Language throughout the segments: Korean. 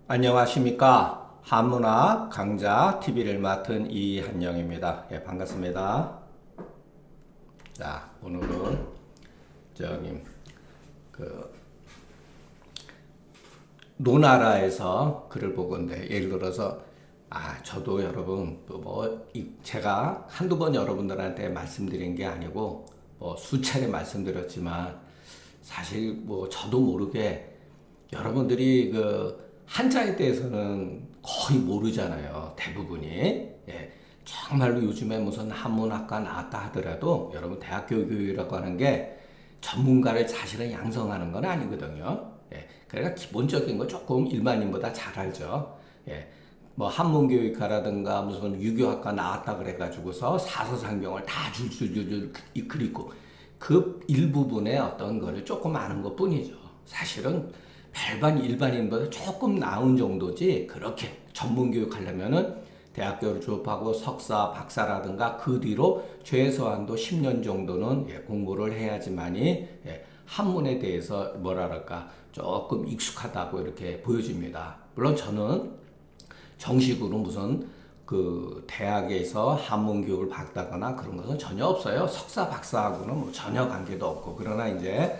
안녕하십니까. 한문학 강좌 TV를 맡은 이한영입니다. 예, 반갑습니다. 자, 오늘은 저기 그 노나라에서 글을 보건데 예를 들어서 저도 여러분 제가 한두 번 여러분들한테 말씀드린 게 아니고 수차례 말씀드렸지만 사실 저도 모르게 여러분들이 한자에 대해서는 거의 모르잖아요. 대부분이. 예. 정말로 요즘에 무슨 한문학과 나왔다 하더라도 여러분 대학교 교육이라고 하는 게 전문가를 사실은 양성하는 건 아니거든요. 예. 그러니까 기본적인 거 조금 일반인보다 잘 알죠. 예. 한문교육과라든가 무슨 유교학과 나왔다 그래가지고서 사서상경을 다 줄줄줄줄 그리고 그 일부분의 어떤 거를 조금 아는 것 뿐이죠. 사실은 별반 일반인보다 조금 나은 정도지 그렇게 전문 교육하려면은 대학교를 졸업하고 석사, 박사라든가 그 뒤로 최소한도 10년 정도는 공부를 해야지만이 한문에 대해서 뭐랄까 조금 익숙하다고 이렇게 보여집니다. 물론 저는 정식으로 무슨 대학에서 한문 교육을 받다거나 그런 것은 전혀 없어요. 석사, 박사하고는 전혀 관계도 없고 그러나 이제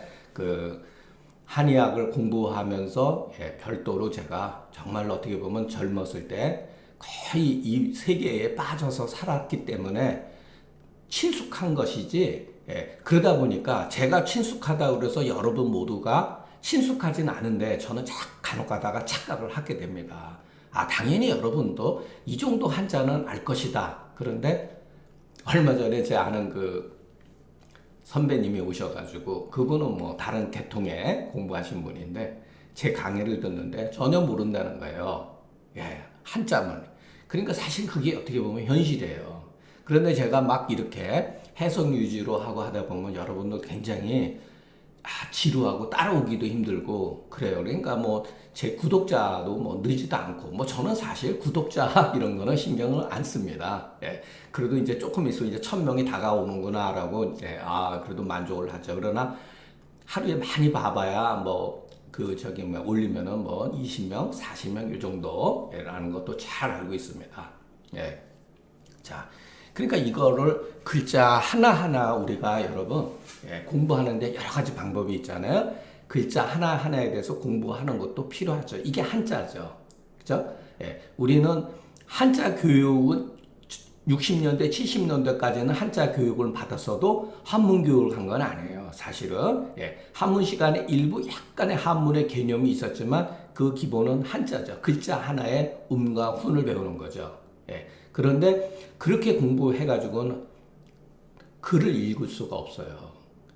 한의학을 공부하면서 별도로 제가 정말로 어떻게 보면 젊었을 때 거의 이 세계에 빠져서 살았기 때문에 친숙한 것이지 그러다 보니까 제가 친숙하다고 그래서 여러분 모두가 친숙하진 않은데 저는 간혹 가다가 착각을 하게 됩니다. 당연히 여러분도 이 정도 한자는 알 것이다. 그런데 얼마 전에 제 아는 선배님이 오셔가지고 그분은 다른 계통에 공부하신 분인데 제 강의를 듣는데 전혀 모른다는 거예요. 한자만. 그러니까 사실 그게 어떻게 보면 현실이에요. 그런데 제가 막 이렇게 해석 유지로 하고 하다 보면 여러분도 굉장히 지루하고 따라오기도 힘들고 그래요. 그러니까 제 구독자도 늘지도 않고 저는 사실 구독자 이런 거는 신경을 안 씁니다. 그래도 이제 조금 있으면 이제 1000명이 다가오는구나라고 이제 그래도 만족을 하죠. 그러나 하루에 많이 봐봐야 올리면은 20명, 40명 이 정도라는 것도 잘 알고 있습니다. 자, 그러니까 이거를 글자 하나하나 우리가 여러분 공부하는데 여러 가지 방법이 있잖아요. 글자 하나하나에 대해서 공부하는 것도 필요하죠. 이게 한자죠. 그죠? 우리는 한자 교육은 60년대, 70년대까지는 한자 교육을 받았어도 한문 교육을 한 건 아니에요. 사실은. 한문 시간에 일부 약간의 한문의 개념이 있었지만 그 기본은 한자죠. 글자 하나에 음과 훈을 배우는 거죠. 그런데 그렇게 공부해가지고는 글을 읽을 수가 없어요.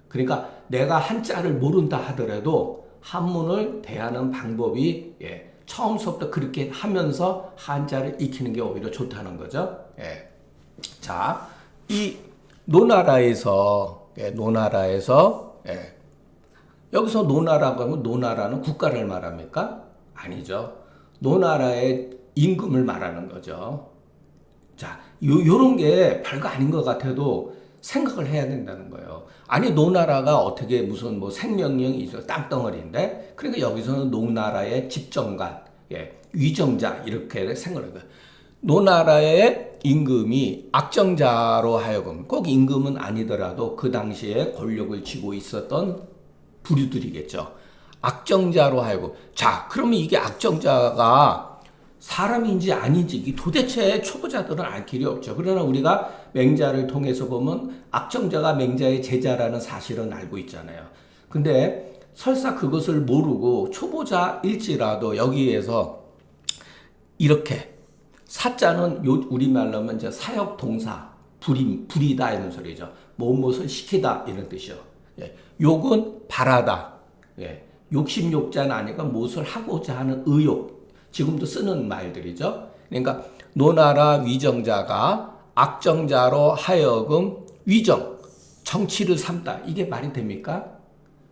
그러니까 내가 한자를 모른다 하더라도 한문을 대하는 방법이 처음부터 그렇게 하면서 한자를 익히는 게 오히려 좋다는 거죠. 자, 이 노나라에서 여기서 노나라고 하면 노나라는 국가를 말합니까? 아니죠. 노나라의 임금을 말하는 거죠. 자, 요런 게 별거 아닌 것 같아도 생각을 해야 된다는 거예요. 아니, 노나라가 어떻게 무슨 생명력이 있어, 땅덩어리인데? 그러니까 여기서는 노나라의 집정관, 위정자, 이렇게 생각을 해요. 노나라의 임금이 악정자로 하여금, 꼭 임금은 아니더라도 그 당시에 권력을 쥐고 있었던 부류들이겠죠. 악정자로 하여금. 자, 그러면 이게 악정자가 사람인지 아닌지 도대체 초보자들은 알 길이 없죠. 그러나 우리가 맹자를 통해서 보면 악정자가 맹자의 제자라는 사실은 알고 있잖아요. 근데 설사 그것을 모르고 초보자일지라도 여기에서 이렇게 사자는 우리말로 하면 이제 사역 동사 불이다 이런 소리죠. 무엇을 시키다 이런 뜻이요. 욕은 바라다. 욕심욕자는 아니까 무엇을 하고자 하는 의욕. 지금도 쓰는 말들이죠. 그러니까 노나라 위정자가 악정자로 하여금 정치를 삼다. 이게 말이 됩니까?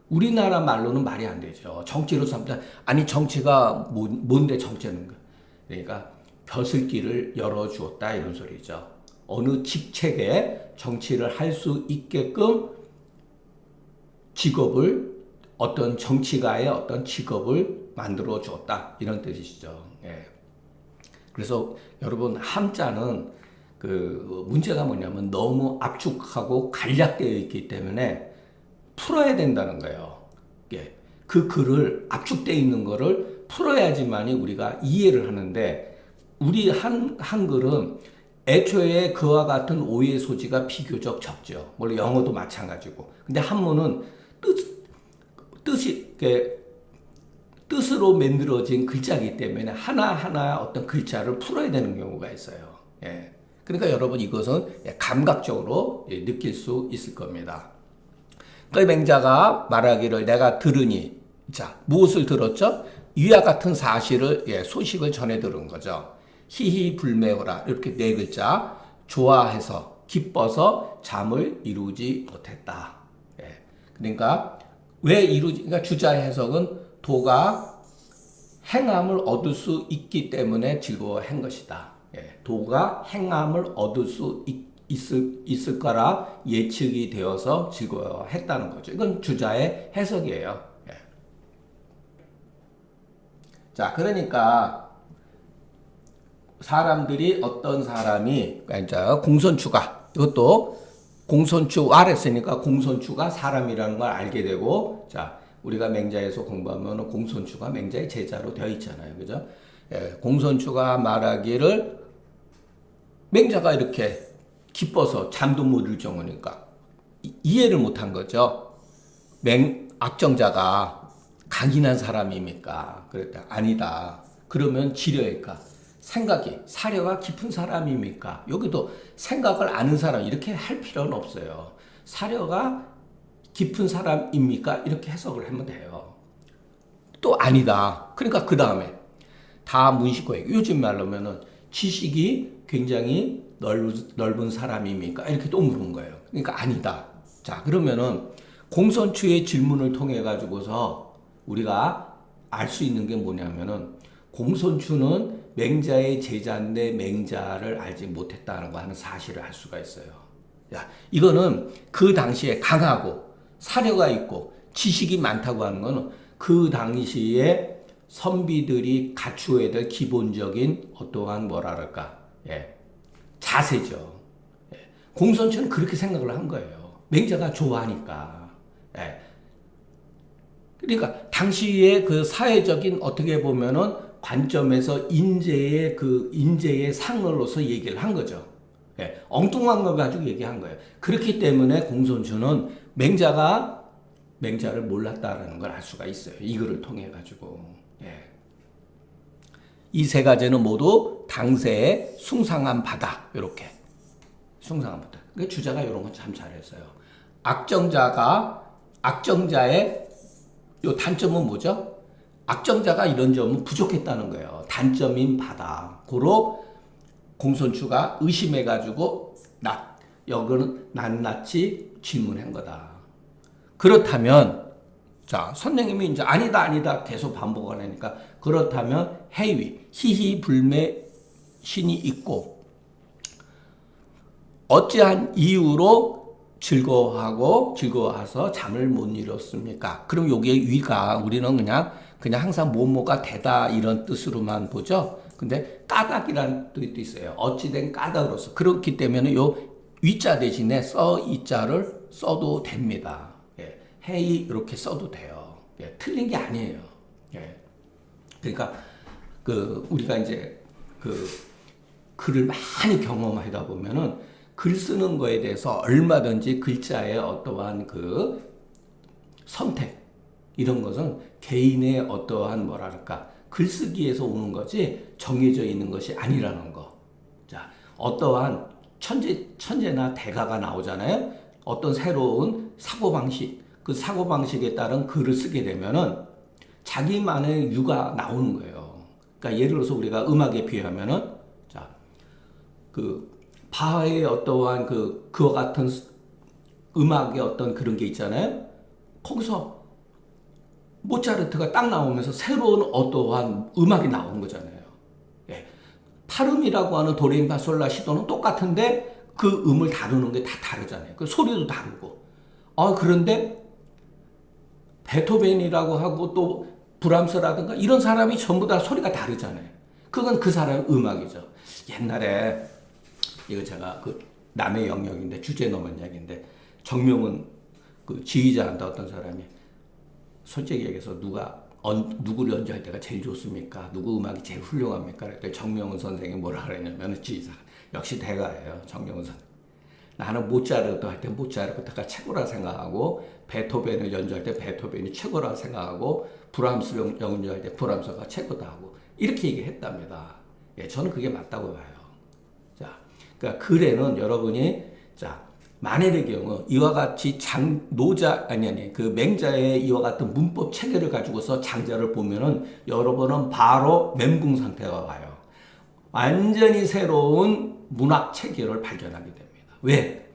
우리나라 말로는 말이 안 되죠. 정치를 삼다. 아니 정치가 뭔데 정치는 거? 그러니까 벼슬길을 열어주었다 이런 소리죠. 어느 직책에 정치를 할 수 있게끔 어떤 정치가의 어떤 직업을 만들어 주었다 이런 뜻이죠. 예. 그래서 여러분 함자는 그 문제가 뭐냐면 너무 압축하고 간략되어 있기 때문에 풀어야 된다는 거예요. 예. 그 글을 압축되어 있는 거를 풀어야지만이 우리가 이해를 하는데 우리 한글은 애초에 그와 같은 오해 소지가 비교적 적죠. 물론 영어도 마찬가지고. 근데 한문은 뜻이 뜻으로 만들어진 글자이기 때문에 하나하나 어떤 글자를 풀어야 되는 경우가 있어요. 예. 그러니까 여러분 이것은 감각적으로 느낄 수 있을 겁니다. 그 맹자가 말하기를 내가 들으니 자 무엇을 들었죠? 위와 같은 사실을 소식을 전해 들은 거죠. 희희불매어라 이렇게 네 글자 좋아해서 기뻐서 잠을 이루지 못했다. 예. 그러니까 그러니까 주자의 해석은 도가 행함을 얻을 수 있기 때문에 즐거워한 것이다. 예. 도가 행함을 얻을 수 있을 거라 예측이 되어서 즐거워했다는 거죠. 이건 주자의 해석이에요. 예. 자, 그러니까 사람들이 어떤 사람이 그러니까 공손추가 이것도 공손추 아랬으니까 공손추가 사람이라는 걸 알게 되고 자 우리가 맹자에서 공부하면 공손추가 맹자의 제자로 되어 있잖아요. 그죠? 예, 공손추가 말하기를 맹자가 이렇게 기뻐서 잠도 못 이룰 정도니까 이해를 못한 거죠. 악정자가 강인한 사람입니까? 그랬다. 아니다. 그러면 지려일까? 사려가 깊은 사람입니까? 여기도 생각을 아는 사람 이렇게 할 필요는 없어요. 사려가 깊은 사람입니까? 이렇게 해석을 하면 돼요. 또 아니다. 그러니까 그 다음에 다 문식어예요. 요즘 말로면은 지식이 굉장히 넓은 사람입니까? 이렇게 또 물은 거예요. 그러니까 아니다. 자, 그러면은 공손추의 질문을 통해 가지고서 우리가 알 수 있는 게 뭐냐면은 공손추는 맹자의 제자인데 맹자를 알지 못했다는 거 하는 사실을 알 수가 있어요. 야, 이거는 그 당시에 강하고 사려가 있고 지식이 많다고 하는 거는 그 당시에 선비들이 갖추어야 될 기본적인 어떠한 뭐랄까 자세죠. 예. 공손추는 그렇게 생각을 한 거예요. 맹자가 좋아하니까. 예. 그러니까 당시에 그 사회적인 어떻게 보면은 관점에서 인재의 상으로서 얘기를 한 거죠. 예, 엉뚱한 걸 가지고 얘기한 거예요. 그렇기 때문에 공손추는 맹자를 몰랐다라는 걸 알 수가 있어요. 이 글을 통해 가지고. 예. 이 세 가지는 모두 당세의 숭상한 바다. 이렇게. 숭상한 바다. 그 주자가 이런 건 참 잘했어요. 악정자의 요 단점은 뭐죠? 악정자가 이런 점은 부족했다는 거예요. 단점인 바다. 고로 공손추가 의심해가지고 여기는 낱낱이 질문한 거다. 그렇다면 자 선생님이 이제 아니다 계속 반복하니까 그렇다면 희희불매 신이 있고 어찌한 이유로 즐거워서 잠을 못 이뤘습니까? 그럼 여기에 위가 우리는 그냥 항상 뭐뭐가 되다 이런 뜻으로만 보죠. 근데 까닭이라는 뜻도 있어요. 어찌된 까닭으로서. 그렇기 때문에 요 위자 대신에 이자를 써도 됩니다. 예. 해이 이렇게 써도 돼요. 예. 틀린 게 아니에요. 예. 그러니까 우리가 이제 글을 많이 경험하다 보면은 글 쓰는 거에 대해서 얼마든지 글자의 어떠한 선택 이런 것은 개인의 어떠한 글쓰기에서 오는 거지 정해져 있는 것이 아니라는 거. 자, 어떠한 천재나 대가가 나오잖아요. 어떤 새로운 사고방식, 그 사고방식에 따른 글을 쓰게 되면은 자기만의 유가 나오는 거예요. 그러니까 예를 들어서 우리가 음악에 비하면은 자, 바하의 어떠한 그와 같은 음악의 어떤 그런 게 있잖아요. 거기서 모차르트가 딱 나오면서 새로운 어떠한 음악이 나온 거잖아요. 예. 파름이라고 하는 도레미파솔라 시도는 똑같은데 그 음을 다루는 게 다 다르잖아요. 그 소리도 다르고. 그런데 베토벤이라고 하고 또 브람스라든가 이런 사람이 전부 다 소리가 다르잖아요. 그건 그 사람의 음악이죠. 옛날에 이거 제가 그 남의 영역인데 주제 넘은 이야기인데 정명은 그 지휘자한테 어떤 사람이 솔직히 얘기해서 누구를 연주할 때가 제일 좋습니까? 누구 음악이 제일 훌륭합니까? 그랬더니 정명훈 선생이 뭐라 그랬냐면 지휘자 역시 대가예요. 정명훈 선생. 나는 모차르트 할 때 모차르트가 최고라 생각하고 베토벤을 연주할 때 베토벤이 최고라 생각하고 브람스 연주할 때 브람스가 최고다 하고 이렇게 얘기했답니다. 예, 저는 그게 맞다고 봐요. 자, 그러니까 글에는 여러분이 자 만일의 경우 이와 같이 그 맹자의 이와 같은 문법 체계를 가지고서 장자를 보면은 여러분은 바로 멘붕 상태가 와요. 완전히 새로운 문학 체계를 발견하게 됩니다. 왜?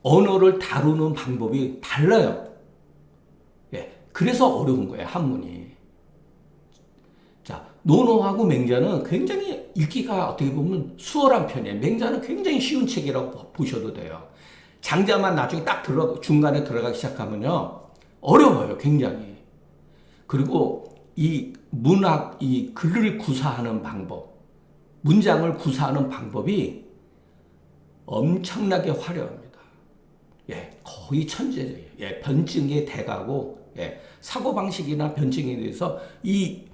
언어를 다루는 방법이 달라요. 예, 그래서 어려운 거예요, 한문이. 자, 논어하고 맹자는 굉장히 읽기가 어떻게 보면 수월한 편이에요. 맹자는 굉장히 쉬운 책이라고 보셔도 돼요. 장자만 나중에 딱 중간에 들어가기 시작하면요, 어려워요, 굉장히. 그리고 이 문학, 이 글을 구사하는 방법, 문장을 구사하는 방법이 엄청나게 화려합니다. 예, 거의 천재적이에요. 예, 변증의 대가고, 예, 사고방식이나 변증에 대해서 이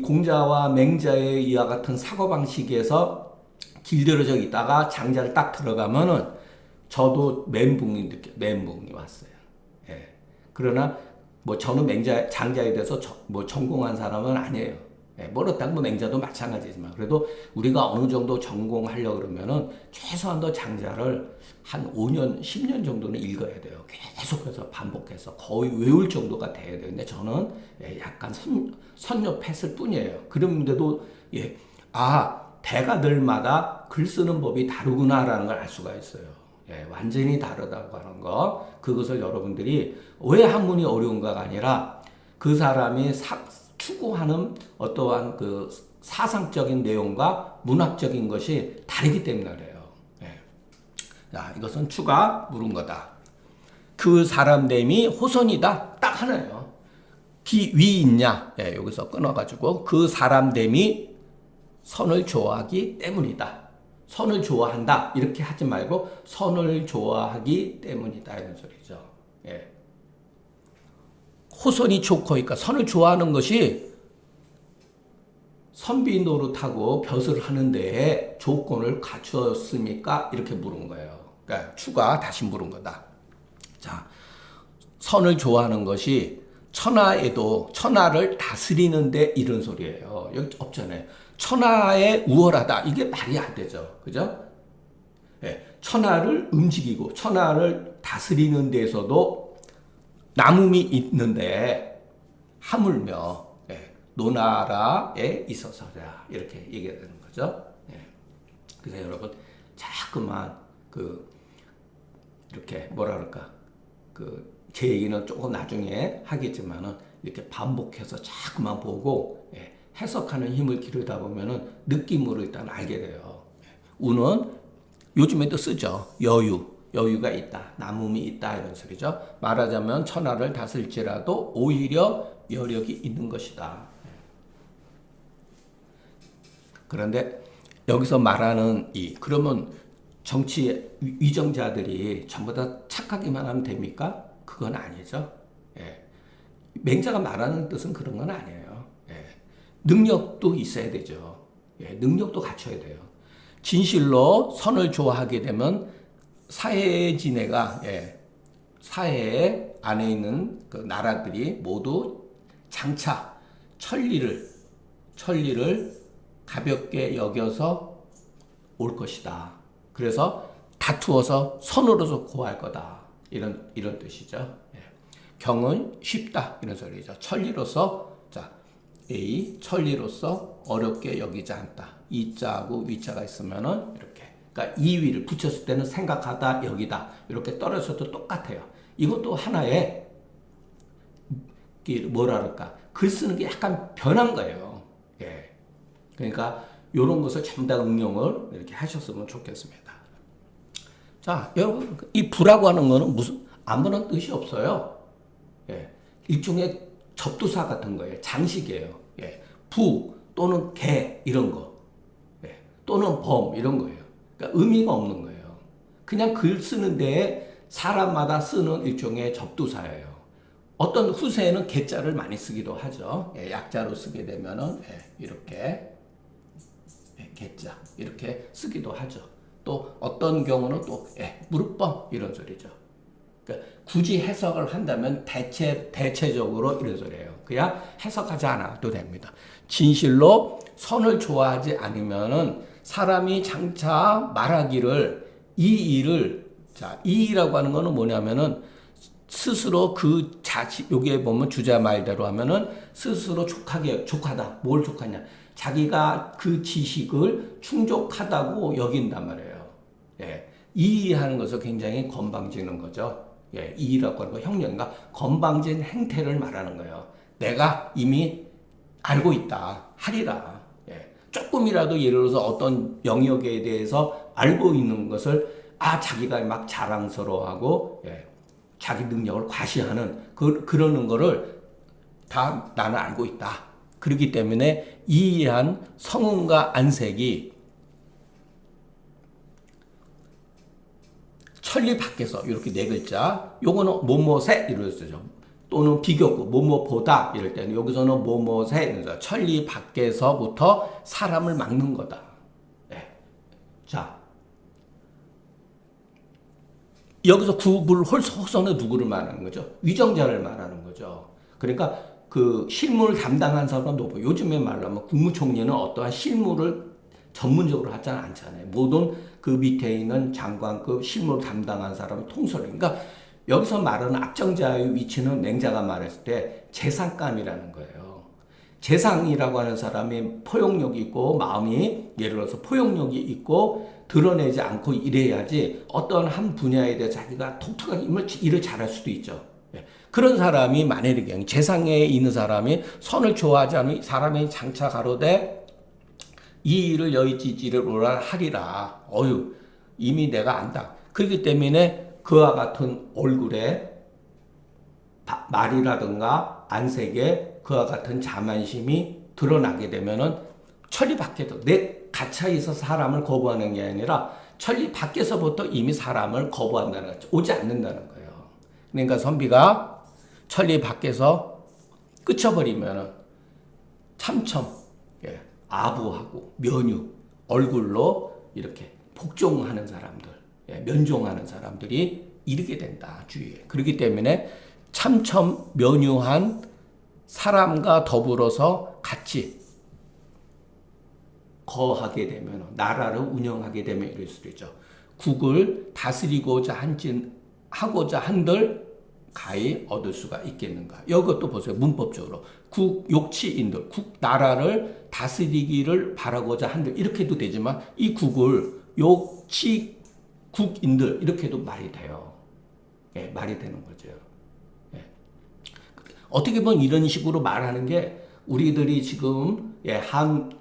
공자와 맹자의 이와 같은 사고방식에서 길들여져 있다가 장자를 딱 들어가면은 저도 멘붕이 왔어요. 예. 그러나 뭐 저는 장자에 대해서 뭐 전공한 사람은 아니에요. 예, 멀었다고 뭐 맹자도 마찬가지지만 그래도 우리가 어느 정도 전공하려고 그러면은 최소한도 장자를 한 5년, 10년 정도는 읽어야 돼요. 계속해서 반복해서 거의 외울 정도가 돼야 돼요. 근데 저는 예, 약간 선접했을 뿐이에요. 그런데도 예, 대가들마다 글 쓰는 법이 다르구나라는 걸 알 수가 있어요. 예, 완전히 다르다고 하는 거. 그것을 여러분들이 왜 한문이 어려운가가 아니라 그 사람이 추구하는 어떠한 그 사상적인 내용과 문학적인 것이 다르기 때문에 그래요. 예. 자, 이것은 추가 물은 거다. 그 사람됨이 호선이다. 딱 하나예요. 위 있냐? 예, 여기서 끊어가지고 그 사람됨이 선을 좋아하기 때문이다. 선을 좋아한다. 이렇게 하지 말고 선을 좋아하기 때문이다. 이런 소리죠. 예. 호선이 좋고니까 선을 좋아하는 것이 선비 노릇하고 벼슬을 하는데 조건을 갖추었습니까? 이렇게 물은 거예요. 그러니까 추가 다시 물은 거다. 자, 선을 좋아하는 것이 천하를 다스리는데 이런 소리예요. 여기 없잖아요. 천하에 우월하다. 이게 말이 안 되죠. 그죠? 예, 천하를 움직이고 천하를 다스리는 데서도 남음이 있는데 하물며 노나라에 있어서야 이렇게 얘기가 되는 거죠. 예. 그래서 여러분 자꾸만 이렇게 뭐라 그럴까 제 얘기는 조금 나중에 하겠지만은 이렇게 반복해서 자꾸만 보고 해석하는 힘을 기르다 보면은 느낌으로 일단 알게 돼요. 우는 요즘에도 쓰죠. 여유가 있다, 남음이 있다 이런 소리죠. 말하자면 천하를 다스릴지라도 오히려 여력이 있는 것이다. 그런데 여기서 말하는 그러면 정치 위정자들이 전부 다 착하기만 하면 됩니까? 그건 아니죠. 예. 맹자가 말하는 뜻은 그런 건 아니에요. 예. 능력도 있어야 되죠. 예. 능력도 갖춰야 돼요. 진실로 선을 좋아하게 되면 사회지네가 사회 안에 있는 그 나라들이 모두 장차 천리를 가볍게 여겨서 올 것이다. 그래서 다투어서 선으로서 고할 거다. 이런 뜻이죠. 예. 경은 쉽다 이런 소리죠. 천리로서 천리로서 어렵게 여기지 않다. 이자하고 위자가 있으면은 이렇게. 그러니까 이위를 붙였을 때는 생각하다 여기다 이렇게 떨어져도 똑같아요. 이것도 하나의 뭐라 그럴까 글 쓰는 게 약간 변한 거예요. 예. 그러니까 이런 것을 전부 다 응용을 이렇게 하셨으면 좋겠습니다. 자, 여러분 이 부라고 하는 거는 무슨 아무런 뜻이 없어요. 예. 일종의 접두사 같은 거예요. 장식이에요. 예. 부 또는 개 이런 거. 예. 또는 범 이런 거예요. 그러니까 의미가 없는 거예요. 그냥 글 쓰는 데에 사람마다 쓰는 일종의 접두사예요. 어떤 후세에는 개자를 많이 쓰기도 하죠. 예. 약자로 쓰게 되면은 이렇게 개자 이렇게 쓰기도 하죠. 또 어떤 경우는 또 무릎범 이런 소리죠. 그러니까 굳이 해석을 한다면 대체적으로 이런 소리예요. 그냥 해석하지 않아도 됩니다. 진실로 선을 좋아하지 않으면은 사람이 장차 말하기를 이 일이라고 하는 거는 뭐냐면은 스스로 그 자식, 여기에 보면 주자 말대로 하면은 스스로 족하다. 뭘 족하냐. 자기가 그 지식을 충족하다고 여긴단 말이에요. 예. 이해하는 것을 굉장히 건방지는 거죠. 예. 이라고 하는 거 형용과 건방진 행태를 말하는 거예요. 내가 이미 알고 있다. 하리라. 예. 조금이라도 예를 들어서 어떤 영역에 대해서 알고 있는 것을 자기가 막 자랑스러워하고 자기 능력을 과시하는 그러는 거를 다 나는 알고 있다. 그렇기 때문에 이해한 성은과 안색이 천리 밖에서 이렇게 네 글자 요거는 뭐뭐세 이렇게 쓰죠. 또는 비교구 뭐뭐보다 이럴 때는 여기서는 뭐뭐세 이러죠. 천리 밖에서부터 사람을 막는 거다. 자 여기서 구불 호선은 누구를 말하는 거죠? 위정자를 말하는 거죠. 그러니까 그 실무를 담당한 사람은 높고 요즘에 말하면 국무총리는 어떠한 실무를 전문적으로 하지 않잖아요. 모든 그 밑에 있는 장관급 실무를 담당한 사람은 통솔. 그러니까 여기서 말하는 악정자의 위치는 맹자가 말했을 때 재상감이라는 거예요. 재상이라고 하는 사람이 포용력이 있고 마음이 예를 들어서 포용력이 있고 드러내지 않고 일해야지 어떤 한 분야에 대해 자기가 독특하게 일을 잘할 수도 있죠. 그런 사람이 만약에 재상에 있는 사람이 선을 좋아하지 않은 사람이 장차 가로되 이 일을 여의지지를 오라 하리라. 이미 내가 안다. 그렇기 때문에 그와 같은 얼굴에 말이라든가 안색에 그와 같은 자만심이 드러나게 되면은 천리 밖에도 내 갇혀 있어 사람을 거부하는 게 아니라 천리 밖에서부터 이미 사람을 거부한다는 거죠. 오지 않는다는 거예요. 그러니까 선비가 천리 밖에서 끝쳐버리면은 참첨, 아부하고 면유, 얼굴로 이렇게 복종하는 사람들, 면종하는 사람들이 이르게 된다, 주위에. 그렇기 때문에 참첨, 면유한 사람과 더불어서 같이 거하게 되면, 나라를 운영하게 되면 이럴 수도 있죠. 국을 다스리고자 하고자 한들 가히 얻을 수가 있겠는가. 이것도 보세요. 문법적으로. 욕치인들, 나라를 다스리기를 바라고자 한들 이렇게 해도 되지만 이 국을 욕치국인들 이렇게 해도 말이 돼요. 말이 되는 거죠. 어떻게 보면 이런 식으로 말하는 게 우리들이 지금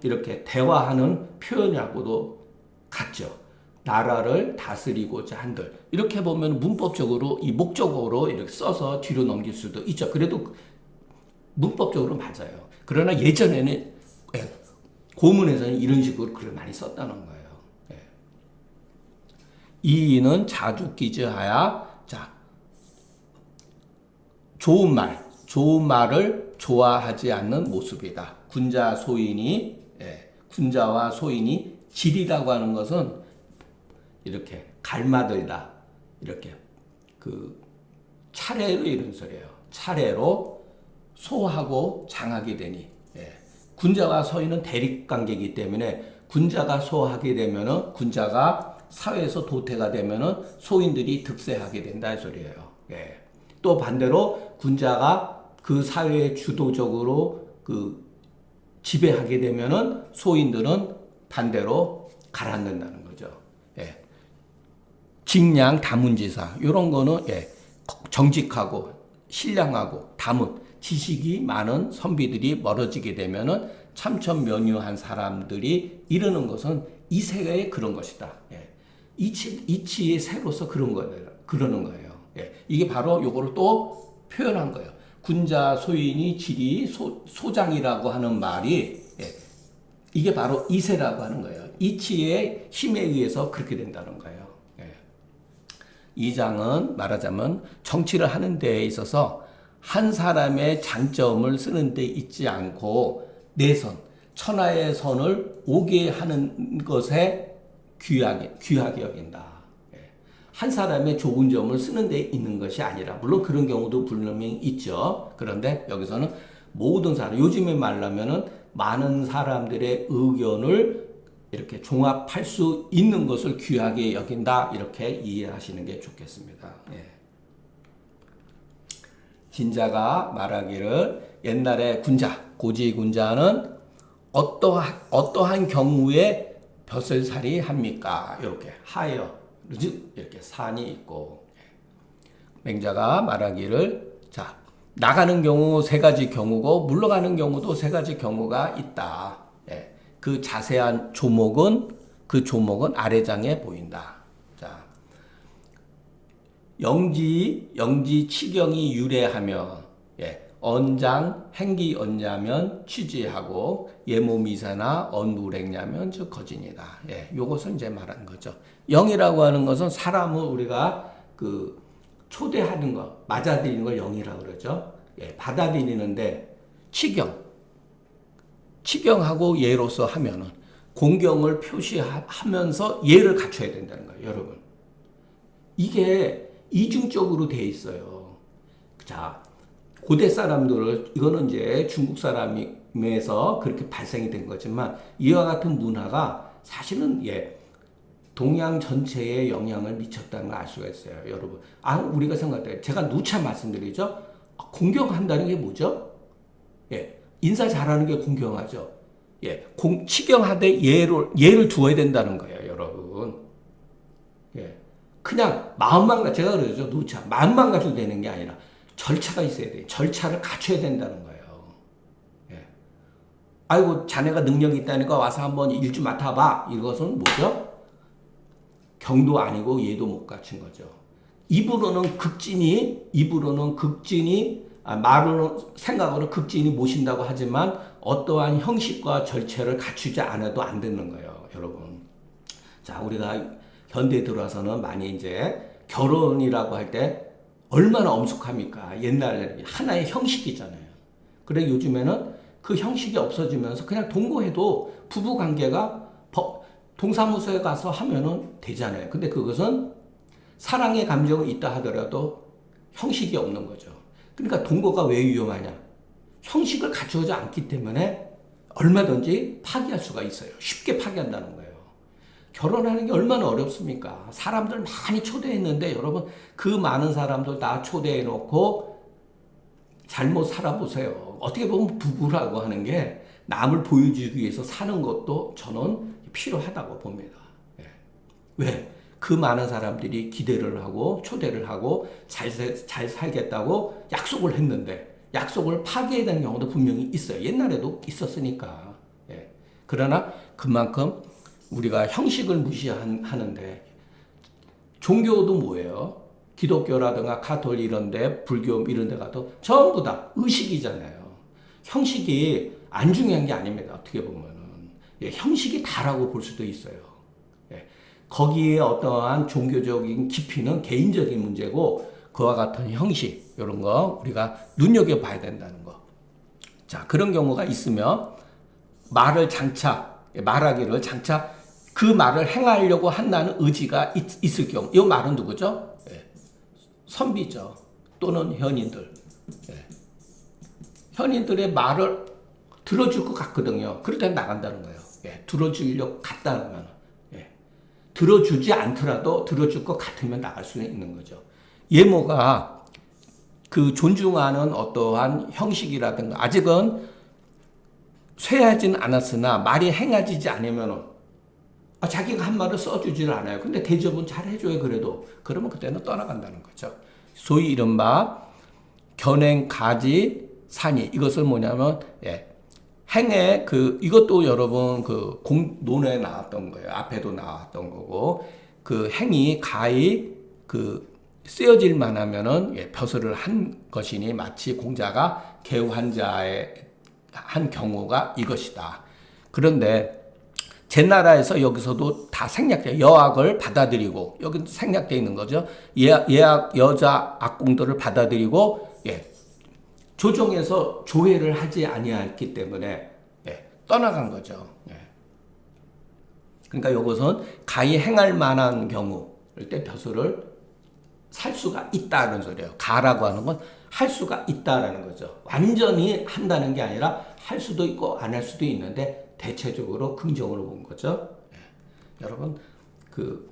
이렇게 대화하는 표현하고도 같죠. 나라를 다스리고자 한들 이렇게 보면 문법적으로 이 목적어로 이렇게 써서 뒤로 넘길 수도 있죠. 그래도 문법적으로 맞아요. 그러나 예전에는 고문에서는 이런 식으로 글을 많이 썼다는 거예요. 이는 자주기즈하야. 자, 좋은 말을 좋아하지 않는 모습이다. 군자와 소인이 질이라고 하는 것은 이렇게 갈마들다. 이렇게 그 차례로 이런 소리예요. 차례로 소하고 장하게 되니. 군자와 소인은 대립관계이기 때문에 군자가 소하게 되면은 군자가 사회에서 도태가 되면은 소인들이 득세하게 된다 이 소리예요. 또 반대로 군자가 그 사회에 주도적으로 그 지배하게 되면은 소인들은 반대로 가라앉는다는 거죠. 직량 다문지사 이런 거는 정직하고 신량하고 다문 지식이 많은 선비들이 멀어지게 되면은 참천면유한 사람들이 이르는 것은 이 세계의 그런 것이다. 이치의 새로서 그러는 거예요. 이게 바로 요거를 또 표현한 거예요. 군자 소인이 지리 소장이라고 하는 말이 이게 바로 이세라고 하는 거예요. 이치의 힘에 의해서 그렇게 된다는 거예요. 이장은 말하자면 정치를 하는 데에 있어서 한 사람의 장점을 쓰는 데 있지 않고 내선, 천하의 선을 오게 하는 것에 귀하게 여긴다. 한 사람의 좋은 점을 쓰는 데 있는 것이 아니라, 물론 그런 경우도 분명히 있죠. 그런데 여기서는 모든 사람, 요즘에 말하면은 많은 사람들의 의견을 이렇게 종합할 수 있는 것을 귀하게 여긴다. 이렇게 이해하시는 게 좋겠습니다. 진자가 말하기를 옛날에 고지 군자는 어떠한 경우에 벼슬살이 합니까? 이렇게 하여, 즉 이렇게 산이 있고, 맹자가 말하기를 자, 나가는 경우 세 가지 경우고 물러가는 경우도 세 가지 경우가 있다. 그 자세한 그 조목은 아래장에 보인다. 자, 영지 치경이 유래하며 언장 행기 언냐면 취지하고 예모미사나 언무랭냐면 즉 거진이다. 요것은 이제 말하는 거죠. 영이라고 하는 것은 사람을 우리가 그 초대하는 거, 맞아들이는 걸 영이라고 그러죠. 받아들이는데 치경하고 예로서 하면은 공경을 표시하면서 예를 갖춰야 된다는 거예요, 여러분. 이게 이중적으로 돼 있어요. 자, 고대 사람들을, 이거는 이제 중국 사람에서 그렇게 발생이 된 거지만 이와 같은 문화가 사실은 동양 전체에 영향을 미쳤다는 걸 알 수가 있어요, 여러분. 우리가 생각할 때 제가 누차 말씀드리죠. 공경한다는 게 뭐죠? 인사 잘하는 게 공경하죠. 치경하되 예를 두어야 된다는 거예요, 여러분. 그냥 마음만, 제가 그러죠, 누차. 마음만 가지고 되는 게 아니라 절차가 있어야 돼요. 절차를 갖춰야 된다는 거예요. 아이고, 자네가 능력이 있다니까 와서 한번 일 좀 맡아봐. 이것은 뭐죠? 경도 아니고 예도 못 갖춘 거죠. 입으로는 극진이, 말로는, 생각으로 극진이 모신다고 하지만 어떠한 형식과 절차를 갖추지 않아도 안 되는 거예요, 여러분. 자, 우리가 현대에 들어와서는 많이 이제 결혼이라고 할 때 얼마나 엄숙합니까? 옛날에는 하나의 형식이잖아요. 그래 요즘에는 그 형식이 없어지면서 그냥 동거해도 부부 관계가 동사무소에 가서 하면은 되잖아요. 근데 그것은 사랑의 감정이 있다 하더라도 형식이 없는 거죠. 그러니까 동거가 왜 위험하냐? 형식을 갖추지 않기 때문에 얼마든지 파기할 수가 있어요. 쉽게 파기한다는 거예요. 결혼하는 게 얼마나 어렵습니까? 사람들 많이 초대했는데 여러분, 그 많은 사람들 다 초대해 놓고 잘못 살아보세요. 어떻게 보면 부부라고 하는 게 남을 보여주기 위해서 사는 것도 저는 필요하다고 봅니다. 왜? 그 많은 사람들이 기대를 하고 초대를 하고 잘 살겠다고 약속을 했는데 약속을 파기해야 경우도 분명히 있어요. 옛날에도 있었으니까. 그러나 그만큼 우리가 형식을 무시하는데, 종교도 뭐예요? 기독교라든가 가톨릭 이런데, 불교 이런데 가도 전부 다 의식이잖아요. 형식이 안 중요한 게 아닙니다. 어떻게 보면은 형식이 다라고 볼 수도 있어요. 거기에 어떠한 종교적인 깊이는 개인적인 문제고, 그와 같은 형식 이런 거 우리가 눈여겨 봐야 된다는 거. 자, 그런 경우가 있으면 말하기를 장차 그 말을 행하려고 한다는 의지가 있을 경우, 이 말은 누구죠? 선비죠. 또는 현인들. 현인들의 말을 들어줄 것 같거든요. 그럴 때 나간다는 거예요. 들어주려고 갔다면. 들어주지 않더라도 들어줄 것 같으면 나갈 수 있는 거죠. 예모가 그 존중하는 어떠한 형식이라든가 아직은 쇠하진 않았으나 말이 행해지지 않으면 자기가 한 말을 써주질 않아요. 근데 대접은 잘 해줘요, 그래도. 그러면 그때는 떠나간다는 거죠. 소위 이른바 견행, 가지, 산이. 이것을 뭐냐면, 행에 이것도 여러분 논에 나왔던 거예요. 앞에도 나왔던 거고, 그 행이 가히 쓰여질만 하면은 벼슬을 한 것이니 마치 공자가 개우 한자의 한 경우가 이것이다. 그런데 제 나라에서 여기서도 다 생략돼 여악을 받아들이고 여기 생략돼 있는 거죠. 예악 여자 악공들을 받아들이고 조정에서 조회를 하지 아니했기 때문에 떠나간 거죠. 그러니까 이것은 가히 행할 만한 경우일 때 벼슬을 살 수가 있다는 소리예요. 가라고 하는 건 할 수가 있다라는 거죠. 완전히 한다는 게 아니라 할 수도 있고 안 할 수도 있는데 대체적으로 긍정으로 본 거죠. 여러분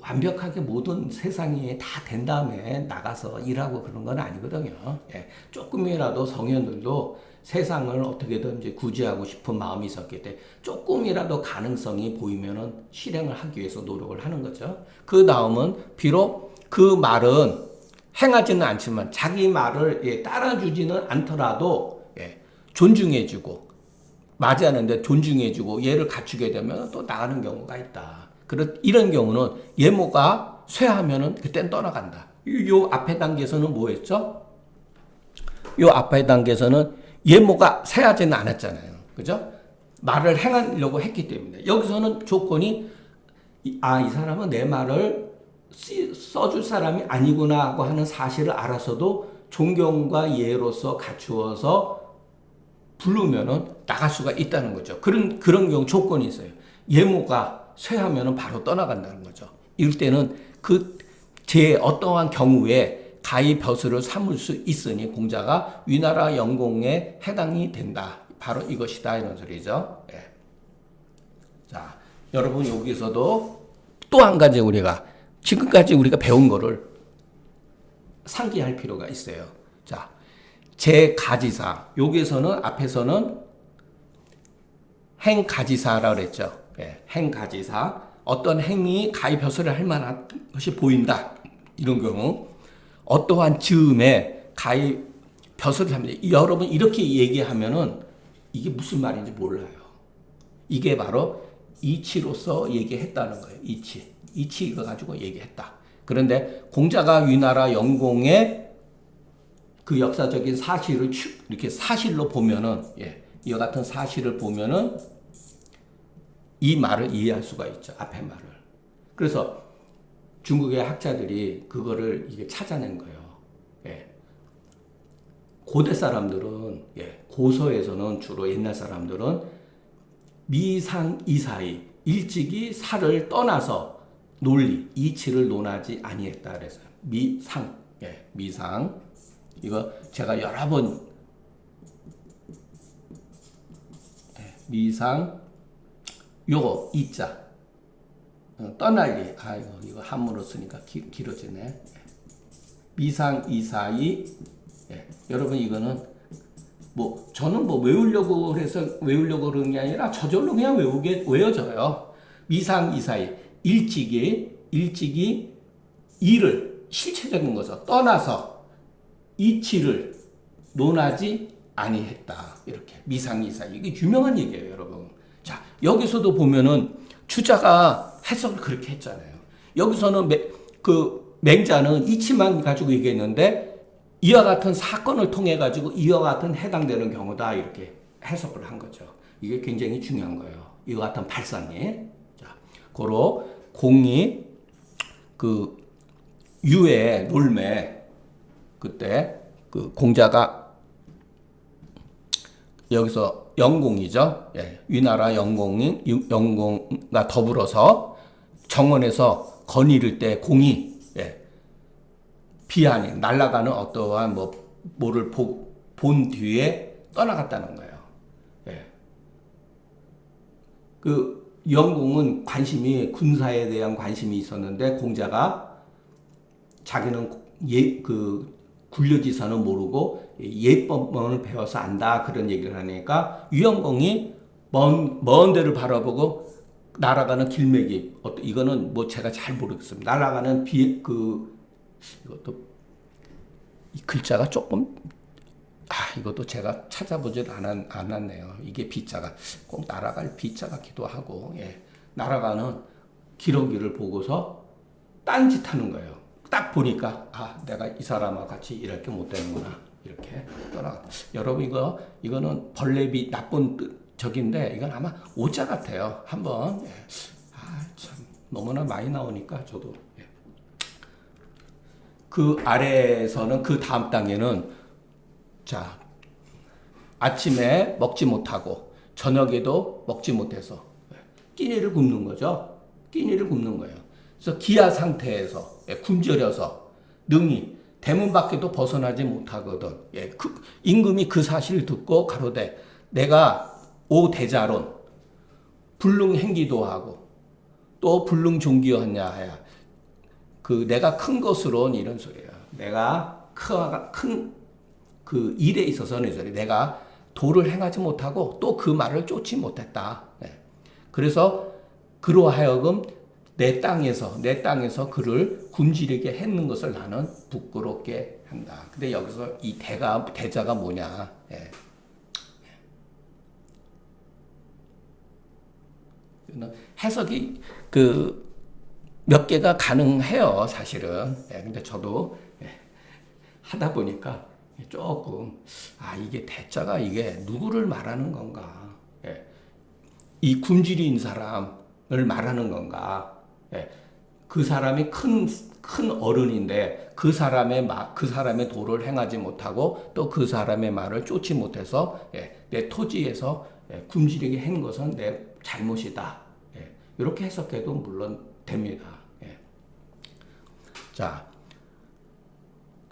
완벽하게 모든 세상이 다 된 다음에 나가서 일하고 그런 건 아니거든요. 조금이라도 성현들도 세상을 어떻게든지 구제하고 싶은 마음이 있었기 때문에 조금이라도 가능성이 보이면은 실행을 하기 위해서 노력을 하는 거죠. 그 다음은 비록 그 말은 행하지는 않지만 자기 말을 따라주지는 않더라도 존중해주고 맞이하는데 존중해주고 얘를 갖추게 되면 또 나가는 경우가 있다. 이런 경우는 예모가 쇠하면은 그땐 떠나간다. 요 앞에 단계에서는 뭐였죠? 요 앞에 단계에서는 예모가 쇠하지는 않았잖아요. 그죠? 말을 행하려고 했기 때문에. 여기서는 조건이, 이 사람은 내 말을 써줄 사람이 아니구나 하고 하는 사실을 알아서도 존경과 예로서 갖추어서 부르면은 나갈 수가 있다는 거죠. 그런 경우 조건이 있어요. 예모가 쇠하면은 바로 떠나간다는 거죠. 이럴 때는 제 어떠한 경우에 가히 벼슬을 삼을 수 있으니 공자가 위나라 영공에 해당이 된다. 바로 이것이다 이런 소리죠. 자, 여러분 여기서도 또 한 가지 우리가 지금까지 우리가 배운 거를 상기할 필요가 있어요. 자, 제가지사. 여기에서는 앞에서는 행가지사라고 그랬죠. 행가지사. 어떤 행위 가히 벼슬을 할 만한 것이 보인다. 이런 경우 어떠한 즈음에 가히 벼슬을 합니다. 여러분 이렇게 얘기하면은 이게 무슨 말인지 몰라요. 이게 바로 이치로서 얘기했다는 거예요. 이치 이거 가지고 얘기했다. 그런데 공자가 위나라 영공의 그 역사적인 사실을 이렇게 사실로 보면은 이와 같은 사실을 보면은 이 말을 이해할 수가 있죠. 앞에 말을. 그래서 중국의 학자들이 그거를 이게 찾아낸 거예요. 고대 사람들은 고서에서는 주로 옛날 사람들은 미상 이사이 일찍이 살을 떠나서 논리 이치를 논하지 아니했다 그래서 미상 미상 이거 제가 여러 번 미상 요거 이자 떠날리 이거 한문으로 쓰니까 길어지네. 미상 이사이 여러분 이거는 저는 외우려고 해서 외우려고 그런 게 아니라 저절로 그냥 외워져요. 미상 이사이 일찍이 일을 실체적인 것을 떠나서 이치를 논하지 아니했다. 이렇게 미상 이사이 이게 유명한 얘기예요, 여러분. 자, 여기서도 보면은 주자가 해석을 그렇게 했잖아요. 여기서는 맹자는 이치만 가지고 얘기했는데 이와 같은 사건을 통해 가지고 이와 같은 해당되는 경우다 이렇게 해석을 한 거죠. 이게 굉장히 중요한 거예요. 이와 같은 발상이. 자, 고로 공이 유의 놀매 그때 공자가 여기서 영공이죠. 위나라 영공과 더불어서 정원에서 거니를 때 공이 비하니 날아가는 어떠한 뭐를 본 뒤에 떠나갔다는 거예요. 그 영공은 군사에 대한 관심이 있었는데 공자가 자기는 굴려지서는 모르고 예법만을 배워서 안다 그런 얘기를 하니까 유영공이 먼 데를 바라보고 날아가는 길매기 이거는 제가 잘 모르겠습니다. 날아가는 이것도 이 글자가 조금 이것도 제가 찾아보질 않았네요. 이게 비자가 꼭 날아갈 비자 같기도 하고 날아가는 기러기를 보고서 딴짓하는 거예요. 딱 보니까 내가 이 사람하고 같이 일할 게 못 되는구나. 이렇게 떠나. 여러분 이거는 벌레비 나쁜 적인데 이건 아마 오자 같아요. 한번 참 너무나 많이 나오니까 저도 그 아래에서는 그 다음 단계는 자 아침에 먹지 못하고 저녁에도 먹지 못해서 끼니를 굶는 거죠. 끼니를 굶는 거예요. 그래서 기아 상태에서 굶주려서 능히 대문 밖에도 벗어나지 못하거든. 임금이 그 사실을 듣고 가로되 내가 오 대자론 불능행기도 하고 또 불능종기였냐 하야 그 내가 큰 것으로는 이런 소리야. 내가 큰 그 일에 있어서는 이 소리. 내가 도를 행하지 못하고 또 그 말을 쫓지 못했다. 그래서 그로하여금 내 땅에서 그를 굶주리게 했는 것을 나는 부끄럽게 한다. 근데 여기서 이 대자가 뭐냐? 해석이 그 몇 개가 가능해요, 사실은. 근데 저도 하다 보니까 조금 이게 대자가 이게 누구를 말하는 건가? 이 굶주린 사람을 말하는 건가? 그 사람이 큰 어른인데 그 사람의 도를 행하지 못하고 또 그 사람의 말을 쫓지 못해서 내 토지에서 굶주리게 한 것은 내 잘못이다. 이렇게 해석해도 물론 됩니다. 자,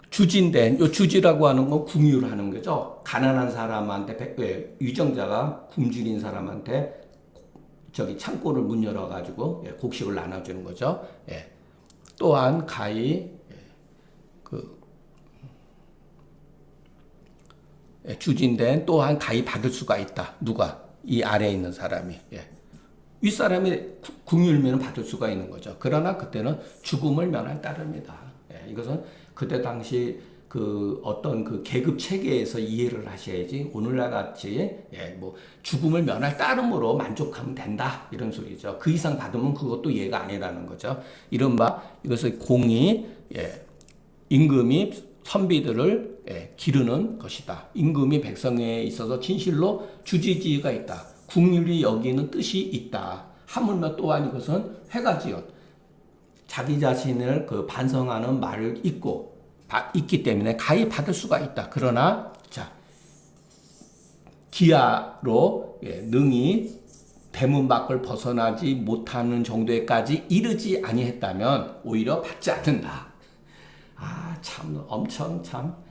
주지인데 요 주지라고 하는 건 궁유하는 거죠. 가난한 사람한테 유정자가 굶주린 사람한테 저기 창고를 문 열어가지고 곡식을 나눠주는 거죠. 또한 가히 주진된 또한 가히 받을 수가 있다. 누가? 이 아래에 있는 사람이. 윗사람이 궁율면 받을 수가 있는 거죠. 그러나 그때는 죽음을 면할 따름이다. 이것은 그때 당시 그 어떤 그 계급 체계에서 이해를 하셔야지 오늘날 같이 뭐 죽음을 면할 따름으로 만족하면 된다 이런 소리죠. 그 이상 받으면 그것도 예가 아니라는 거죠. 이른바 이것을 공이 임금이 선비들을 기르는 것이다. 임금이 백성에 있어서 진실로 주지지가 있다. 국률이 여기는 뜻이 있다. 하물며 또한 이것은 회가지연 자기 자신을 그 반성하는 말을 있기 때문에 가히 받을 수가 있다. 그러나 자 기아로 능히 대문 밖을 벗어나지 못하는 정도에까지 이르지 아니했다면 오히려 받지 않는다. 참 엄청 참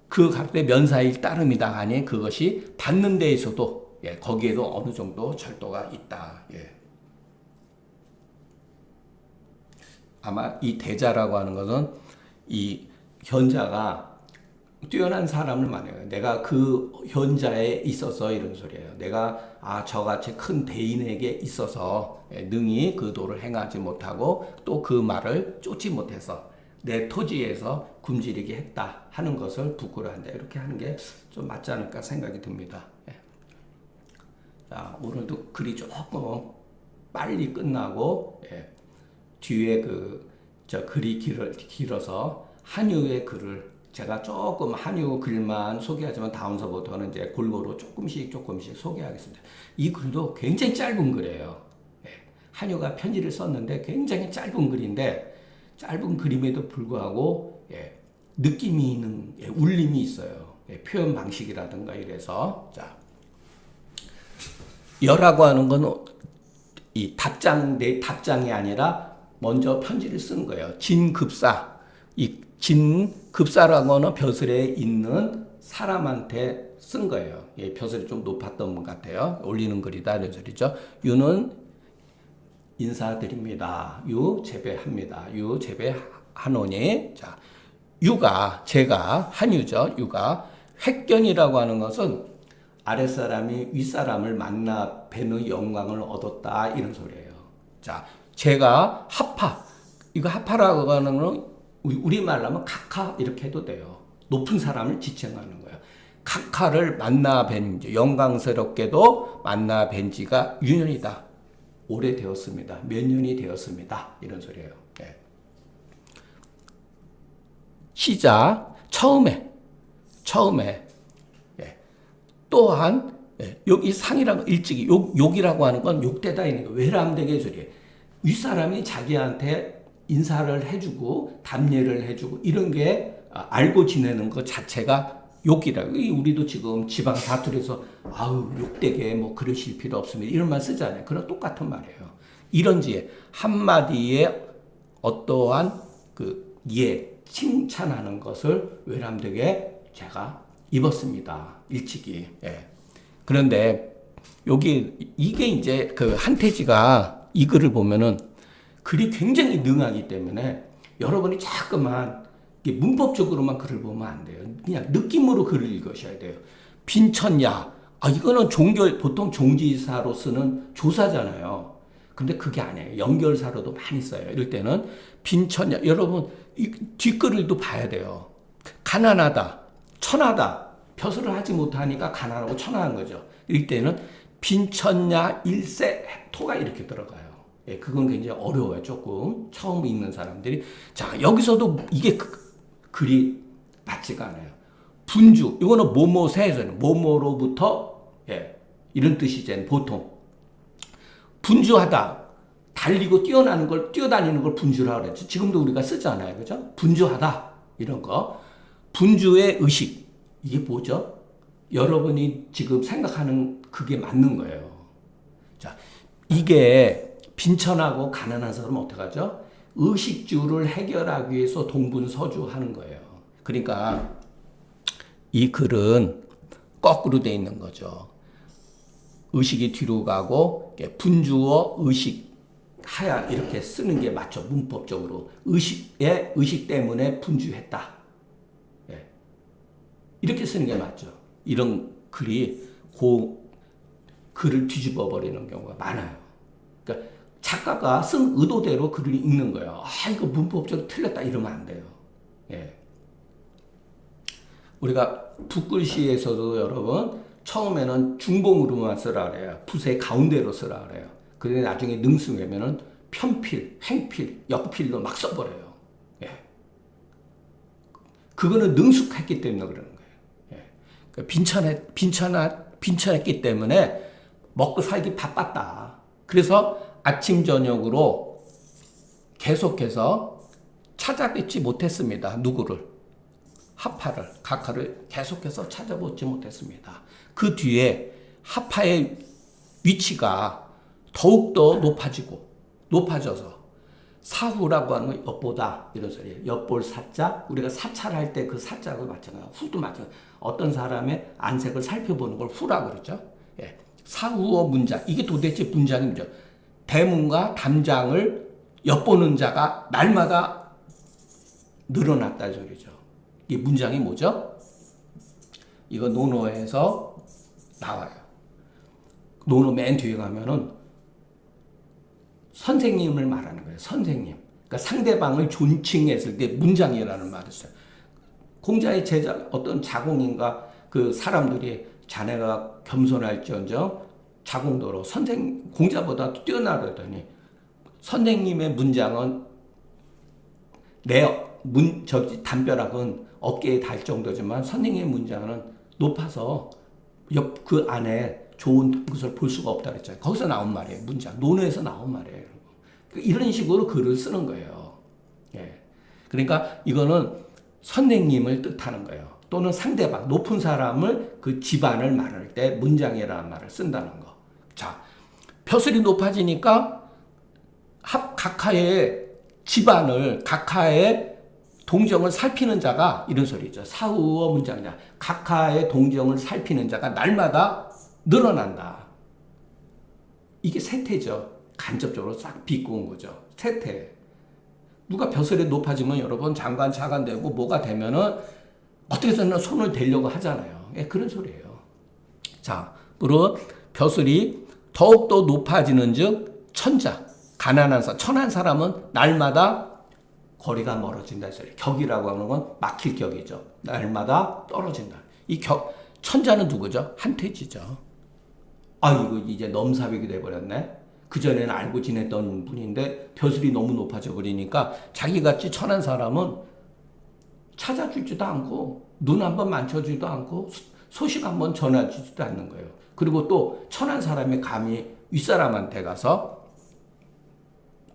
그 값의 면사일 따름이다 하니 그것이 받는 데에서도 거기에도 어느 정도 절도가 있다. 아마 이 대자라고 하는 것은 이 현자가 뛰어난 사람을 말해요. 내가 그 현자에 있어서 이런 소리예요. 내가 저같이 큰 대인에게 있어서 능히 그 도를 행하지 못하고 또 그 말을 쫓지 못해서 내 토지에서 굶주리게 했다 하는 것을 부끄러워한다. 이렇게 하는 게 좀 맞지 않을까 생각이 듭니다. 자, 오늘도 글이 조금 빨리 끝나고 뒤에 저 글이 길어서 한유의 글을 제가 조금 한유 글만 소개하지만 다음서부터는 이제 골고루 조금씩 소개하겠습니다. 이 글도 굉장히 짧은 글이에요. 한유가 편지를 썼는데 굉장히 짧은 글인데 짧은 그림에도 불구하고 느낌이 있는 울림이 있어요. 표현 방식이라든가 이래서 자 여라고 하는 건 이 답장이 아니라 먼저 편지를 쓴 거예요. 진급사 이 진급사라고 하는 벼슬에 있는 사람한테 쓴 거예요. 벼슬이 좀 높았던 것 같아요. 올리는 글이다 이런 소리죠. 유는 인사드립니다. 유 재배합니다. 유 재배하노니 자 유가 제가 한유죠. 유가 획견이라고 하는 것은 아랫사람이 윗사람을 만나 뵈는 영광을 얻었다 이런 소리예요. 자 제가 하파 이거 하파라고 하는 건 우리말로 하면 각하 이렇게 해도 돼요. 높은 사람을 지칭하는 거예요. 각하를 만나 뵌 지 영광스럽게도 만나 뵌 지가 유년이다. 오래되었습니다. 몇 년이 되었습니다. 이런 소리예요. 시작 처음에 예. 또한 예. 여기 상이라고 일찍이 욕이라고 하는 건 욕되다 있는 거 외람되게 소리예요. 윗사람이 자기한테 인사를 해주고 답례를 해주고 이런 게 알고 지내는 것 자체가 욕이라고. 우리도 지금 지방 사투리에서 아우 욕되게 뭐 그러실 필요 없습니다 이런 말 쓰잖아요. 그런 똑같은 말이에요. 이런지 한마디에 어떠한 칭찬하는 것을 외람되게 제가 입었습니다. 일찍이. 예. 그런데 이게 이제 그 한태지가 이 글을 보면은 글이 굉장히 능하기 때문에 여러분이 자꾸만 문법적으로만 글을 보면 안 돼요. 그냥 느낌으로 글을 읽으셔야 돼요. 빈천야. 이거는 보통 종지사로 쓰는 조사잖아요. 근데 그게 아니에요. 연결사로도 많이 써요. 이럴 때는 빈천야. 여러분, 이 뒷글을도 봐야 돼요. 가난하다, 천하다. 벼슬을 하지 못하니까 가난하고 천하한 거죠. 이럴 때는 빈천야 일세 헥토가 이렇게 들어가요. 예, 그건 굉장히 어려워요. 조금 처음 읽는 사람들이. 자, 여기서도 이게 글이 맞지가 않아요. 분주, 이거는 뭐뭐세에서는 뭐뭐로부터 예, 이런 뜻이잖아요. 보통 분주하다, 달리고 뛰어다니는 걸 분주라고 그랬죠. 지금도 우리가 쓰잖아요, 그죠? 분주하다 이런 거. 분주의 의식 이게 뭐죠? 여러분이 지금 생각하는 그게 맞는 거예요. 자, 이게 빈천하고 가난한 사람은 어떡하죠? 의식주를 해결하기 위해서 동분서주하는 거예요. 그러니까 이 글은 거꾸로 돼 있는 거죠. 의식이 뒤로 가고 분주어 의식 하야 이렇게 쓰는 게 맞죠. 문법적으로 의식 때문에 분주했다. 예. 이렇게 쓰는 게 맞죠. 이런 글이 글을 뒤집어 버리는 경우가 많아요. 그러니까 작가가 쓴 의도대로 글을 읽는 거예요. 이거 문법적으로 틀렸다 이러면 안 돼요. 예. 우리가 붓글씨에서도 여러분 처음에는 중봉으로만 쓰라 그래요. 붓의 가운데로 쓰라 그래요. 그런데 나중에 능수되면은 편필, 횡필, 역필로 막 써버려요. 예. 그거는 능숙했기 때문에 그러는 거예요. 예. 그러니까 빈천했기 때문에 먹고 살기 바빴다. 그래서 아침 저녁으로 계속해서 찾아뵙지 못했습니다. 누구를? 각하를 계속해서 찾아보지 못했습니다. 그 뒤에 하파의 위치가 더욱더 높아져서 사후라고 하는 건 엿보다 이런 소리예요. 엿볼 사자, 우리가 사찰할 때 그 사자하고 마찬가지예요. 후도 마찬가지예요. 어떤 사람의 안색을 살펴보는 걸 후라고 그러죠. 예. 사후어 문장, 이게 도대체 문장이 뭐죠? 대문과 담장을 엿보는 자가 날마다 늘어났다는 소리죠. 이 문장이 뭐죠? 이거 논어에서 나와요. 논어 맨 뒤에 가면은 선생님을 말하는 거예요. 선생님. 그러니까 상대방을 존칭했을 때 문장이라는 말을 써요. 공자의 제자, 어떤 자공인가 그 사람들이 자네가 겸손할지언정 자공도로 공자보다 뛰어나르더니 선생님의 문장은 담벼락은 어깨에 닿을 정도지만 선생님의 문장은 높아서 그 안에 좋은 것을 볼 수가 없다 그랬잖아요. 거기서 나온 말이에요. 문장. 논어에서 나온 말이에요. 이런 식으로 글을 쓰는 거예요. 예. 그러니까 이거는 선생님을 뜻하는 거예요. 또는 상대방, 높은 사람을 그 집안을 말할 때 문장이라는 말을 쓴다는 거. 자, 벼슬이 높아지니까 각하의 집안을, 각하의 동정을 살피는 자가 이런 소리죠. 사후어 문장이냐. 각하의 동정을 살피는 자가 날마다 늘어난다. 이게 세태죠. 간접적으로 싹 비꼬은 거죠. 세태. 누가 벼슬이 높아지면 여러분 장관 차관 되고 뭐가 되면은 어떻게 해서는 손을 대려고 하잖아요. 예, 그런 소리예요. 자, 그리고 벼슬이 더욱더 높아지는 즉 천자, 천한 사람은 날마다 거리가 멀어진다 소리. 격이라고 하는 건 막힐 격이죠. 날마다 떨어진다. 천자는 누구죠? 한퇴지죠. 이거 이제 넘사벽이 돼버렸네. 그전에는 알고 지냈던 분인데 벼슬이 너무 높아져 버리니까 자기같이 천한 사람은 찾아주지도 않고 눈 한번 만져주지도 않고 소식 한번 전해주지도 않는 거예요. 그리고 또 천한 사람이 감히 윗사람한테 가서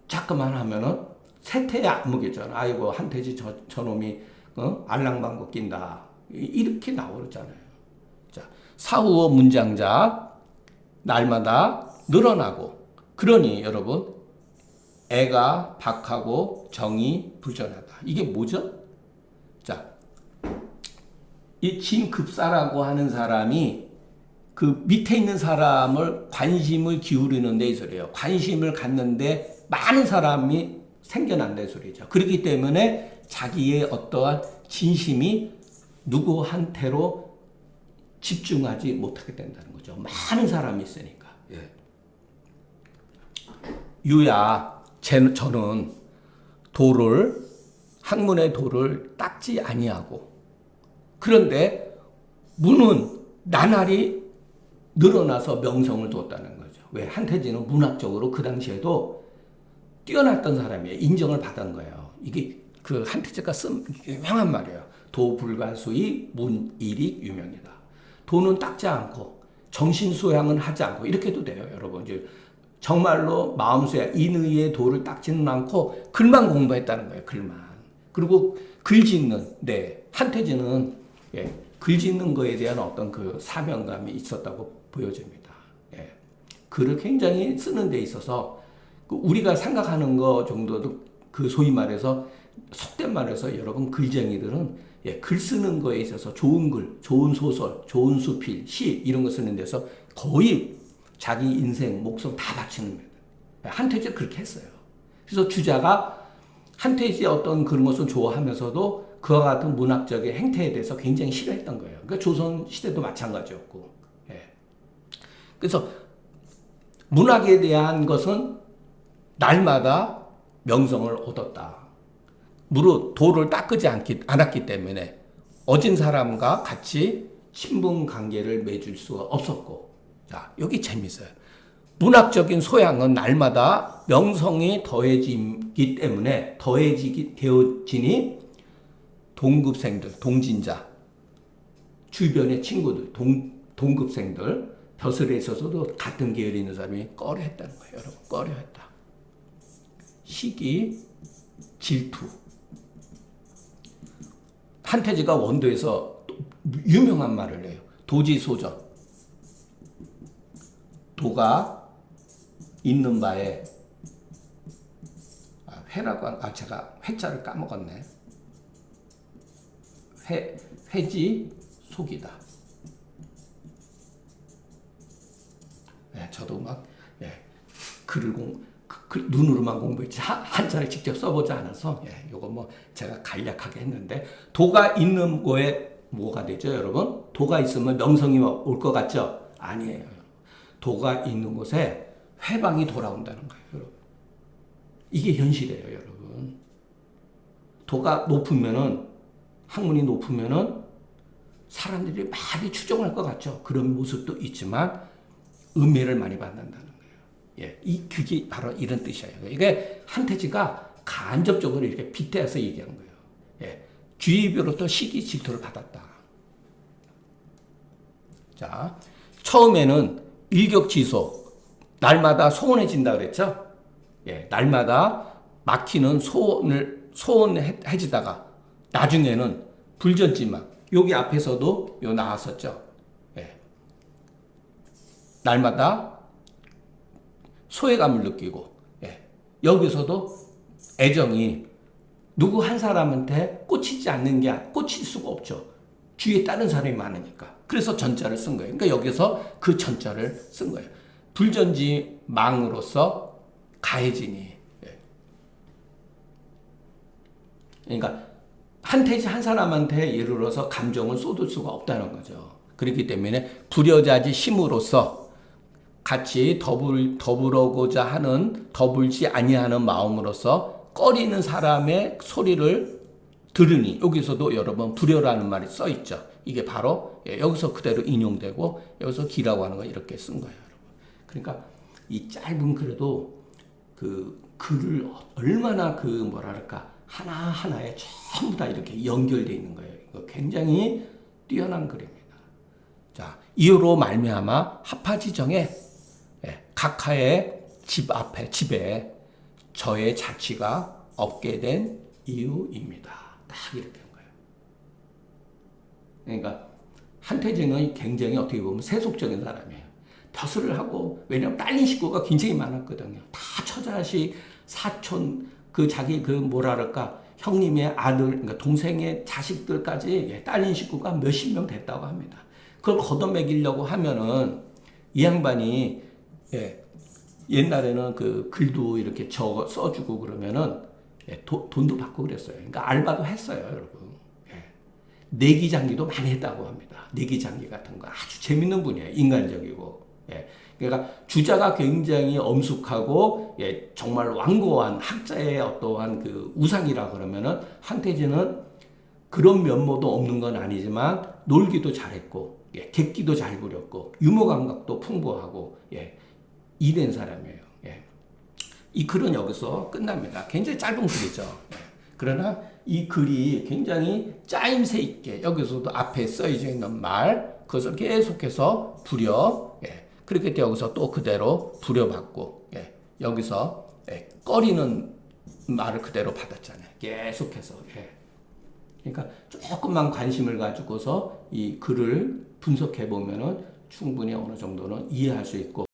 자꾸만 하면은 세태의 안목이잖아. 아이고 한태지 저놈이 알랑방구 낀다. 이렇게 나오잖아요. 자, 사후어 문장자 날마다 늘어나고 그러니 여러분 애가 박하고 정이 부전하다. 이게 뭐죠? 자, 이 진급사라고 하는 사람이 그 밑에 있는 사람을 관심을 기울이는 데 이 소리예요. 관심을 갖는데 많은 사람이 생겨난다 이 소리죠. 그렇기 때문에 자기의 어떠한 진심이 누구한테로 집중하지 못하게 된다는 거죠. 많은 사람이 있으니까. 예. 유야, 저는 학문의 도를 닦지 아니하고 그런데 문은 나날이 늘어나서 명성을 뒀다는 거죠. 왜? 한태진은 문학적으로 그 당시에도 뛰어났던 사람이에요. 인정을 받은 거예요. 이게 그 한태재가 쓴 유명한 말이에요. 도불가수의 문일이 유명이다. 도는 닦지 않고 정신소양은 하지 않고 이렇게 해도 돼요. 여러분 이제 정말로 마음소양 인의의 도를 닦지는 않고 글만 공부했다는 거예요. 글만. 그리고 글 짓는 한태진은 글 짓는 거에 대한 어떤 그 사명감이 있었다고 보여집니다. 글을 굉장히 쓰는 데 있어서 우리가 생각하는 거 정도도 그 소위 말해서 속된 말해서 여러분 글쟁이들은 글 쓰는 거에 있어서 좋은 글, 좋은 소설, 좋은 수필, 시 이런 거 쓰는 데서 거의 자기 인생, 목숨 다 바치는 겁니다. 한태지가 그렇게 했어요. 그래서 주자가 한태지의 어떤 그런 것을 좋아하면서도 그와 같은 문학적인 행태에 대해서 굉장히 싫어했던 거예요. 그러니까 조선 시대도 마찬가지였고. 그래서 문학에 대한 것은 날마다 명성을 얻었다. 무릇 도를 닦지 않았기 때문에 어진 사람과 같이 친분 관계를 맺을 수가 없었고. 자, 여기 재밌어요. 문학적인 소양은 날마다 명성이 더해지기 때문에 되어지니 동급생들, 동진자, 주변의 친구들, 동급생들, 벼슬에 있어서도 같은 계열에 있는 사람이 꺼려했다는 거예요. 여러분, 꺼려했다. 시기, 질투. 한태지가 원도에서 유명한 말을 해요. 도지소전. 도가 있는 바에 제가 회자를 까먹었네. 회지 속이다. 저도 막 글을 눈으로만 공부했지 한자를 직접 써보지 않아서 요거 뭐 제가 간략하게 했는데 도가 있는 거에 뭐가 되죠, 여러분? 도가 있으면 명성이 올 것 같죠? 아니에요. 도가 있는 곳에 회방이 돌아온다는 거예요, 여러분. 이게 현실이에요, 여러분. 도가 높으면은 학문이 높으면은 사람들이 많이 추종할 것 같죠. 그런 모습도 있지만 음해를 많이 받는다는 거예요. 그게 바로 이런 뜻이에요. 이게 한태지가 간접적으로 이렇게 빗대어서 얘기한 거예요. 주의비로부터 시기 질투를 받았다. 자, 처음에는 일격지소, 날마다 소원해진다 그랬죠? 날마다 막히는 소원해지다가 나중에는 불전지막, 여기 앞에서도 나왔었죠? 날마다 소외감을 느끼고, 여기서도 애정이 누구 한 사람한테 꽂힐 수가 없죠. 주위에 다른 사람이 많으니까. 그래서 전자를 쓴 거예요. 그러니까 여기서 그 전자를 쓴 거예요. 불전지망으로서 가해지니. 그러니까 한태지 한 사람한테 예를 들어서 감정을 쏟을 수가 없다는 거죠. 그렇기 때문에 불여자지 심으로써 같이 더불어고자 하는 더불지 아니하는 마음으로서 꺼리는 사람의 소리를 들으니 여기서도 여러분 불여라는 말이 써 있죠. 이게 바로 여기서 그대로 인용되고 여기서 기라고 하는 거 이렇게 쓴 거예요, 여러분. 그러니까 이 짧은 글에도 그 글을 얼마나 하나하나에 전부 다 이렇게 연결되어 있는 거예요. 이거 굉장히 뛰어난 글입니다. 자, 이유로 말미암아 합파지정에 각하의 집 앞에 집에 저의 자취가 없게 된 이유입니다. 딱 이렇게 한 거예요. 그러니까 한태진은 굉장히 어떻게 보면 세속적인 사람이에요. 벼슬을 하고, 왜냐면 딸린 식구가 굉장히 많았거든요. 다 처자식, 사촌, 자기 뭐랄까 형님의 아들, 그러니까 동생의 자식들까지 딸린 식구가 몇십 명 됐다고 합니다. 그걸 걷어먹이려고 하면은 이 양반이 옛날에는 그 글도 이렇게 써주고 그러면은 돈도 받고 그랬어요. 그러니까 알바도 했어요, 여러분. 내기장기도 많이 했다고 합니다. 내기장기 같은 거 아주 재밌는 분이에요. 인간적이고. 그러니까 주자가 굉장히 엄숙하고 정말 완고한 학자의 어떠한 그 우상이라 그러면은 한태진은 그런 면모도 없는 건 아니지만 놀기도 잘했고 객기도 잘 부렸고 유머 감각도 풍부하고 이된 사람이에요. 이 글은 여기서 끝납니다. 굉장히 짧은 글이죠. 그러나 이 글이 굉장히 짜임새 있게 여기서도 앞에 써져 있는 말 그것을 계속해서 부려 그렇게 여기서 또 그대로 부려받고 여기서 꺼리는 말을 그대로 받았잖아요. 계속해서 그러니까 조금만 관심을 가지고서 이 글을 분석해 보면은 충분히 어느 정도는 이해할 수 있고